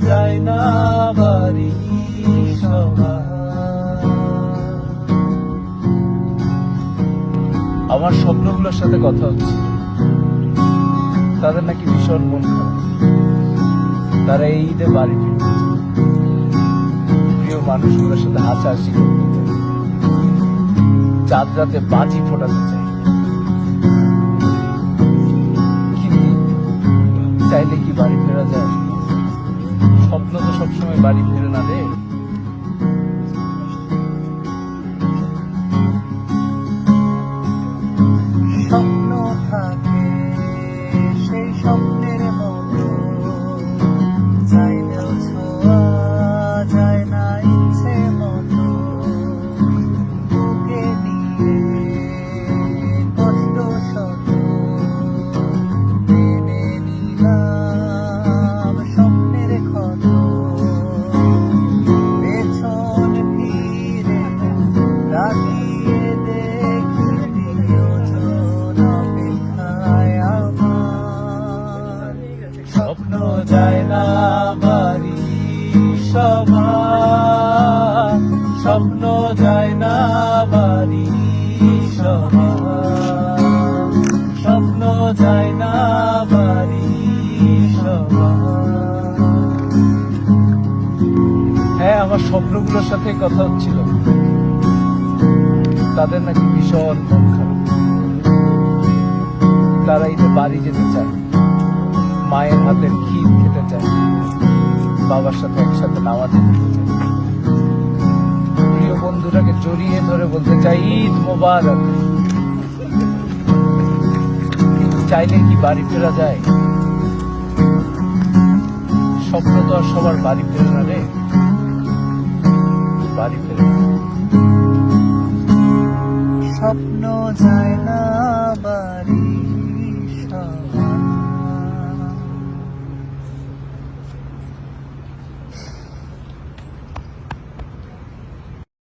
যায় না বাড়ি সবার। আমার স্বপ্নগুলোর সাথে কথা হচ্ছে, তাদের নাকি ভীষণ মন খারাপ। তারা এই ঈদে বাড়ি ফিরতে চায়, প্রিয় মানুষগুলোর সাথে হাসাহাসি করতে চায়, চাঁদ রাতে বাজি ফোটাতে চায়। কিন্তু চাইলে কি বাড়ি ফেরা যায়? স্বপ্ন তো সবসময় বাড়ি ফিরে না রে। স্বপ্ন থাকে সেই স্বপ্নের মতো, চাইলেও ছোঁয়া যায় না ইচ্ছে মতো। বুকে নিয়ে কষ্ট শত মেনে নিলাম স্বপ্নের ক্ষত। পেছন ফিরে তাকিয়ে দেখি প্রিয়জন অপেক্ষায় আমার। স্বপ্ন যায় না বাড়ি সবার, স্বপ্ন যায় না বাড়ি সবার, স্বপ্ন যায় না বাড়ি সবার। হ্যাঁ, আমার স্বপ্নগুলোর সাথে কথা হচ্ছিল, তাদের নাকি ভীষণ মন খারাপ। তারা ঈদে বাড়ি যেতে চায়, মায়ের হাতের ক্ষীর খেতে চায়, বাবার সাথে একসাথে নামাজে যেতে চায়, প্রিয় বন্ধুটাকে জড়িয়ে ধরে বলতে চাই ঈদ মোবারক। চাইলে কি বাড়ি ফেরা যায়? স্বপ্ন তো আর সবার বাড়ি ফেরে না রে, বাড়ি ফেরে না। স্বপ্ন যায় না বাড়ি